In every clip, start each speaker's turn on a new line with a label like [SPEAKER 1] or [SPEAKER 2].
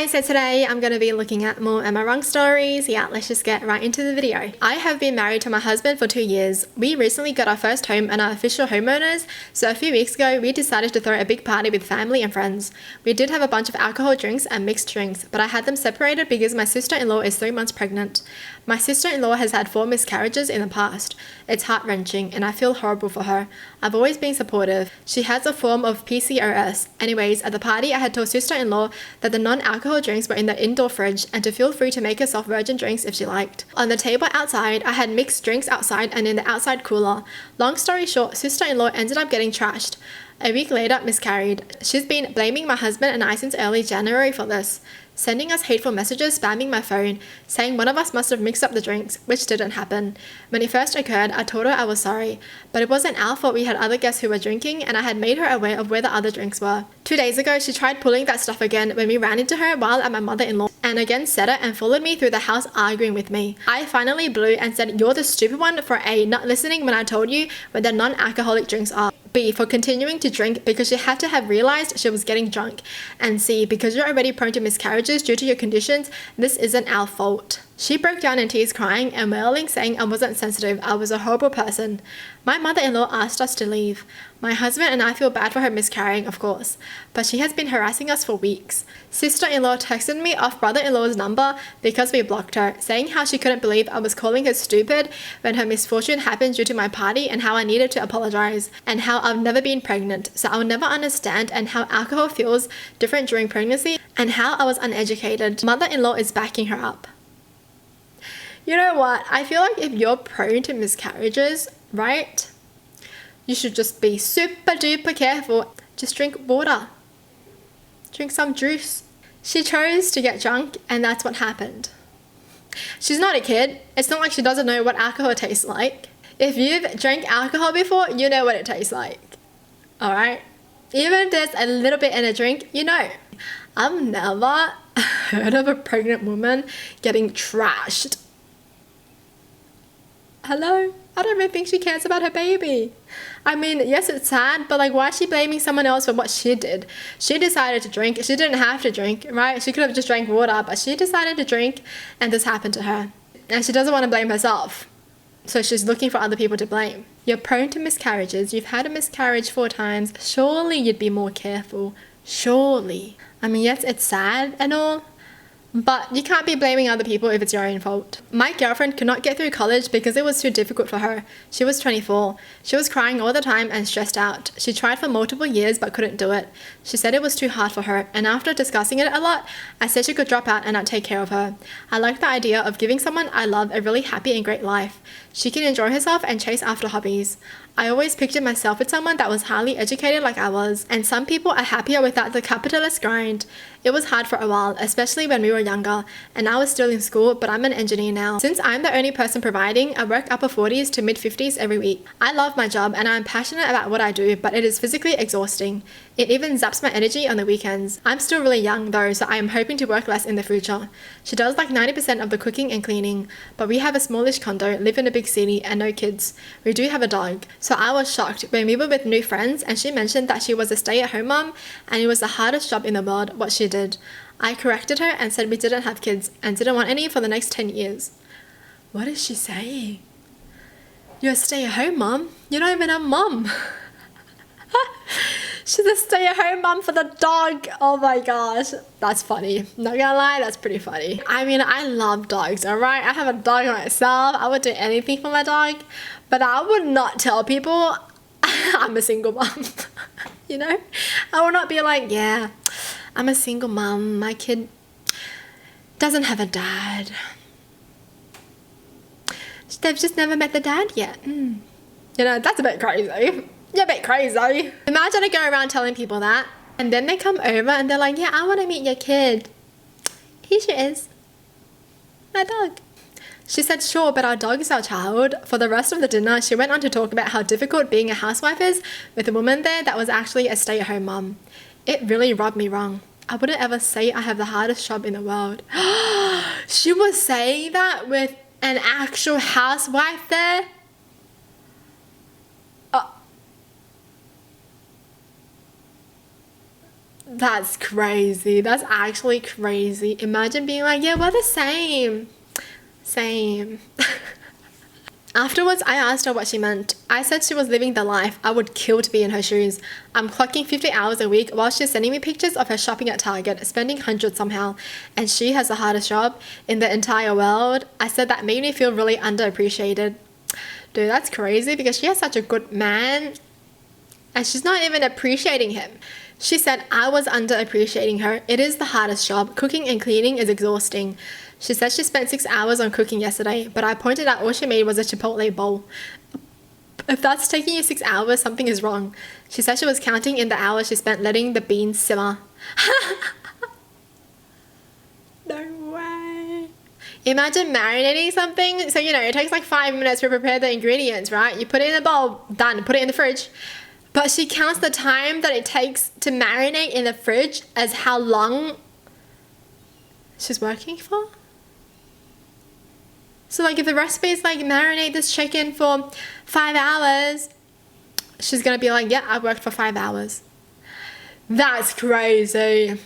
[SPEAKER 1] guys, so today I'm going to be looking at more Am I Wrong stories. Yeah, let's just get right into the video. I have been married to my husband for 2 years. We recently got our first home and are official homeowners, so a few weeks ago we decided to throw a big party with family and friends. We did have a bunch of alcohol drinks and mixed drinks, but I had them separated because my sister-in-law is 3 months pregnant. My sister-in-law has had 4 miscarriages in the past. It's heart-wrenching and I feel horrible for her. I've always been supportive. She has a form of PCOS. Anyways, at the party I had told sister-in-law that the non-alcohol drinks were in the indoor fridge and to feel free to make herself virgin drinks if she liked. On the table outside, I had mixed drinks outside and in the outside cooler. Long story short, sister-in-law ended up getting trashed. A week later, miscarried. She's been blaming my husband and I since early January for this, sending us hateful messages, spamming my phone, saying one of us must have mixed up the drinks, which didn't happen. When it first occurred, I told her I was sorry, but it wasn't our fault. We had other guests who were drinking and I had made her aware of where the other drinks were. 2 days ago, she tried pulling that stuff again when we ran into her while at my mother-in-law and again said it and followed me through the house arguing with me. I finally blew and said, "You're the stupid one for A, not listening when I told you where the non-alcoholic drinks are. B, for continuing to drink because you had to have realized she was getting drunk. And C, because you're already prone to miscarriages due to your conditions, this isn't our fault." She broke down in tears crying and wailing, saying I wasn't sensitive, I was a horrible person. My mother-in-law asked us to leave. My husband and I feel bad for her miscarrying, of course, but she has been harassing us for weeks. Sister-in-law texted me off brother-in-law's number because we blocked her, saying how she couldn't believe I was calling her stupid when her misfortune happened due to my party and how I needed to apologize, and how I've never been pregnant, so I'll never understand, and how alcohol feels different during pregnancy, and how I was uneducated. Mother-in-law is backing her up. You know what? I feel like if you're prone to miscarriages, right, you should just be super duper careful. Just drink water. Drink some juice. She chose to get drunk and that's what happened. She's not a kid. It's not like she doesn't know what alcohol tastes like. If you've drank alcohol before, you know what it tastes like. Alright? Even if there's a little bit in a drink, you know. I've never heard of a pregnant woman getting trashed. Hello? I don't even think she cares about her baby. I mean, yes, it's sad, but like, why is she blaming someone else for what she did? She decided to drink. She didn't have to drink, right? She could have just drank water, but she decided to drink and this happened to her. And she doesn't want to blame herself. So she's looking for other people to blame. You're prone to miscarriages. You've had a miscarriage 4 times. Surely you'd be more careful. Surely. I mean, yes, it's sad and all, but you can't be blaming other people if it's your own fault. My girlfriend could not get through college because it was too difficult for her. She was 24. She was crying all the time and stressed out. She tried for multiple years but couldn't do it. She said it was too hard for her, and after discussing it a lot, I said she could drop out and I'd take care of her. I like the idea of giving someone I love a really happy and great life. She can enjoy herself and chase after hobbies. I always pictured myself with someone that was highly educated like I was, and some people are happier without the capitalist grind. It was hard for a while, especially when we were younger, and I was still in school, but I'm an engineer now. Since I'm the only person providing, I work upper 40s to mid 50s every week. I love my job and I'm passionate about what I do, but it is physically exhausting. It even zaps my energy on the weekends. I'm still really young though, so I am hoping to work less in the future. She does like 90% of the cooking and cleaning, but we have a smallish condo, live in a big city, and no kids. We do have a dog. So I was shocked when we were with new friends and she mentioned that she was a stay-at-home mom and it was the hardest job in the world, what she did. I corrected her and said we didn't have kids and didn't want any for the next 10 years. What is she saying? You're a stay-at-home mom? You're not even a mom. She's a stay-at-home mom for the dog. Oh my gosh. That's funny. Not gonna lie, that's pretty funny. I mean, I love dogs, alright? I have a dog myself. I would do anything for my dog. But I would not tell people I'm a single mom. You know? I would not be like, yeah, I'm a single mom. My kid doesn't have a dad. They've just never met the dad yet. You know, that's a bit crazy. You're a bit crazy. Imagine I go around telling people that and then they come over and they're like, yeah, I want to meet your kid. Here she is. My dog. She said, sure, but our dog is our child. For the rest of the dinner, she went on to talk about how difficult being a housewife is with a woman there that was actually a stay-at-home mom. It really rubbed me wrong. I wouldn't ever say I have the hardest job in the world. She was saying that with an actual housewife there? That's crazy. That's actually crazy. Imagine being like, yeah, we're the same. Same. Afterwards, I asked her what she meant. I said she was living the life. I would kill to be in her shoes. I'm clocking 50 hours a week while she's sending me pictures of her shopping at Target, spending hundreds somehow, and she has the hardest job in the entire world. I said that made me feel really underappreciated. Dude, that's crazy because she has such a good man and she's not even appreciating him. She said I was underappreciating her. It is the hardest job. Cooking and cleaning is exhausting. She said she spent 6 hours on cooking yesterday, but I pointed out all she made was a Chipotle bowl. If that's taking you 6 hours, something is wrong. She said she was counting in the hours she spent letting the beans simmer. No way. Imagine marinating something. So, you know, it takes like 5 minutes to prepare the ingredients, right? You put it in a bowl, done, put it in the fridge. But she counts the time that it takes to marinate in the fridge as how long she's working for. So like if the recipe is like marinate this chicken for 5 hours, she's gonna be like, yeah, I worked for 5 hours. That's crazy.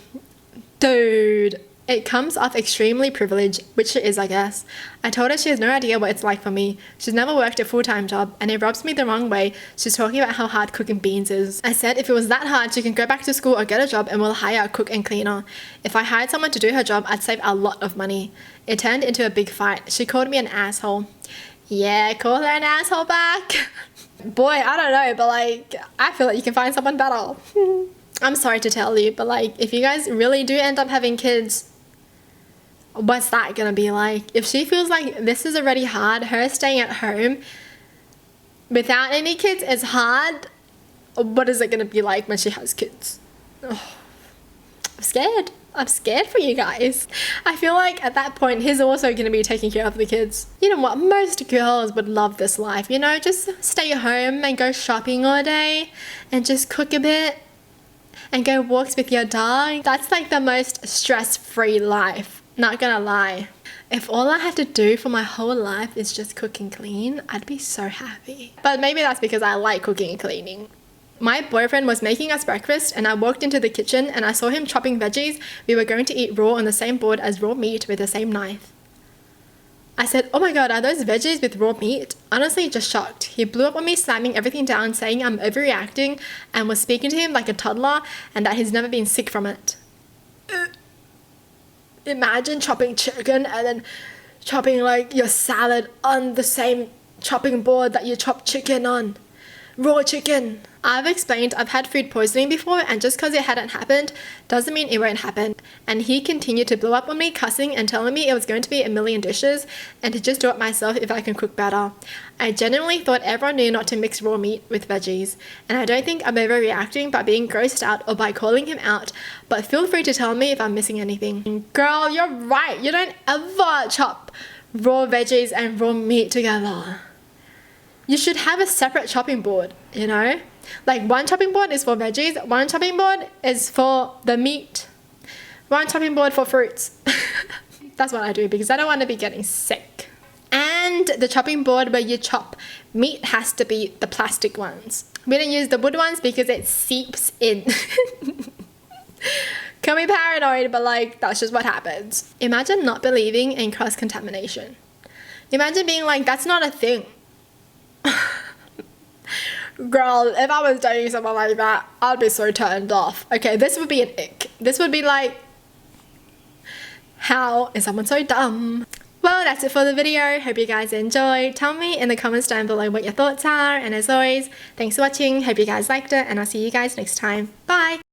[SPEAKER 1] Dude. It comes off extremely privileged, which it is, I guess. I told her she has no idea what it's like for me. She's never worked a full-time job, and it rubs me the wrong way. She's talking about how hard cooking beans is. I said if it was that hard, she can go back to school or get a job and we'll hire a cook and cleaner. If I hired someone to do her job, I'd save a lot of money. It turned into a big fight. She called me an asshole. Yeah, call her an asshole back. Boy, I don't know, but like, I feel like you can find someone better. I'm sorry to tell you, but like, if you guys really do end up having kids, what's that gonna be like? If she feels like this is already hard, her staying at home without any kids is hard, what is it gonna be like when she has kids? Oh, I'm scared. I'm scared for you guys. I feel like at that point, he's also gonna be taking care of the kids. You know what? Most girls would love this life, you know? Just stay home and go shopping all day and just cook a bit and go walks with your dog. That's like the most stress-free life. Not gonna lie. If all I had to do for my whole life is just cook and clean, I'd be so happy. But maybe that's because I like cooking and cleaning. My boyfriend was making us breakfast and I walked into the kitchen and I saw him chopping veggies we were going to eat raw on the same board as raw meat with the same knife. I said, oh my god, are those veggies with raw meat? Honestly, just shocked. He blew up on me, slamming everything down, saying I'm overreacting and was speaking to him like a toddler and that he's never been sick from it. Imagine chopping chicken and then chopping like your salad on the same chopping board that you chop chicken on. Raw chicken. I've explained I've had food poisoning before and just because it hadn't happened doesn't mean it won't happen. And he continued to blow up on me, cussing and telling me it was going to be a million dishes and to just do it myself if I can cook better. I genuinely thought everyone knew not to mix raw meat with veggies. And I don't think I'm overreacting by being grossed out or by calling him out, but feel free to tell me if I'm missing anything. Girl, you're right. You don't ever chop raw veggies and raw meat together. You should have a separate chopping board, you know? Like one chopping board is for veggies, one chopping board is for the meat, one chopping board for fruits. That's what I do because I don't want to be getting sick. And the chopping board where you chop meat has to be the plastic ones. We don't use the wood ones because it seeps in. Can be paranoid, but like that's just what happens. Imagine not believing in cross-contamination. Imagine being like, that's not a thing. Girl, if I was dating someone like that, I'd be so turned off. Okay, this would be an ick. This would be like, how is someone so dumb? Well, that's it for the video. Hope you guys enjoyed. Tell me in the comments down below what your thoughts are. And as always, thanks for watching. Hope you guys liked it. And I'll see you guys next time. Bye!